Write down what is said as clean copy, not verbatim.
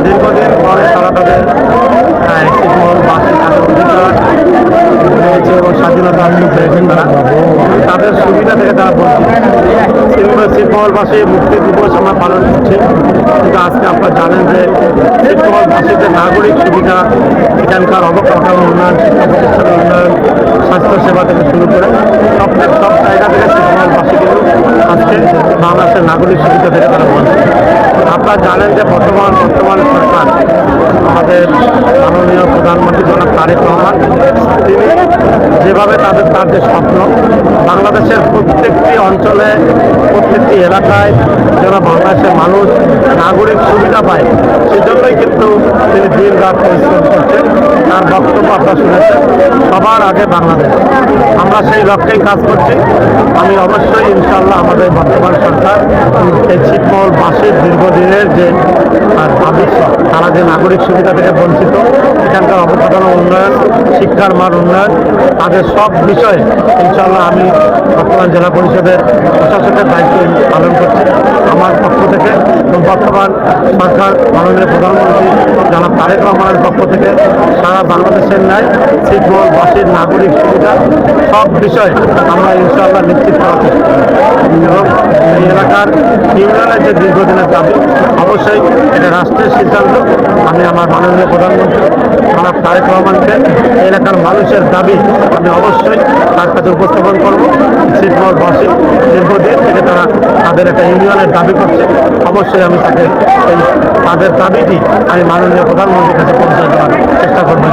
দীর্ঘদিন পরে তারা তাদের এবং স্বাধীনতা পেয়েছেন তাদের সুবিধা থেকে তারা ছিটমহলবাসী মুক্তি দিবস আমরা পালন করছি। কিন্তু আজকে আপনারা জানেন যে ছিটমহলবাসীদের নাগরিক সুবিধা, এখানকার অবকাঠামো উন্নয়ন, শিক্ষা প্রতিষ্ঠানের উন্নয়ন, স্বাস্থ্যসেবা থেকে শুরু করে সব জায়গা থেকে ছিটমহলবাসী কিন্তু আজকে বাংলাদেশের নাগরিক সুবিধা থেকে তারা বলছে। আপনারা জানেন যে বর্তমান সরকার আমাদের মাননীয় প্রধানমন্ত্রী জনাব তারেক রহমান, তিনি যেভাবে তার যে স্বপ্ন বাংলাদেশের প্রত্যেকটি অঞ্চলে প্রত্যেকটি এলাকায় যেন বাংলাদেশের মানুষ নাগরিক সুবিধা পায়, সেজন্যই কিন্তু তিনি দিন রাত পরিশ্রম করছেন। তার বক্তব্য আপনারা শুনেছেন, সবার আগে বাংলাদেশ। আমরা সেই লক্ষ্যেই কাজ করছি। আমি অবশ্যই ইনশাআল্লাহ আমাদের বর্তমান সরকার এই ছিটমহলবাসীর দীর্ঘদিনের যে দাবি, তারা যে নাগরিক সুবিধা থেকে বঞ্চিত, এখানকার অবকাঠামো উন্নয়ন, শিক্ষার মান উন্নয়ন, তাদের সব বিষয়ে ইনশাআল্লাহ আমি বর্তমান জেলা পরিষদের প্রশাসকের দায়িত্ব পালন করছি আমার পক্ষ থেকে। বর্তমান সরকার মাননীয় প্রধানমন্ত্রী জনাব তারেক রহমানের পক্ষ থেকে সারা বাংলাদেশের ন্যায় ছিটমহলবাসীর নাগরিক সুবিধা সব বিষয় আমরা ইনশাআল্লাহ নিশ্চিত করা এবং এই এলাকার ইউনিয়নের যে দীর্ঘদিনের দাবি, অবশ্যই এটা রাষ্ট্রের সিদ্ধান্ত। আমি আমার মাননীয় প্রধানমন্ত্রী জনাব তারেক রহমানকে এলাকার মানুষের দাবি আমি অবশ্যই তার কাছে উপস্থাপন করবো। ছিটমহলবাসী দীর্ঘদিন থেকে তারা তাদের একটা ইউনিয়নের দাবি করছে, অবশ্যই আমি তাদের দাবিটি আমি মাননীয় প্রধানমন্ত্রীর কাছে পৌঁছে দেওয়ার চেষ্টা করবো।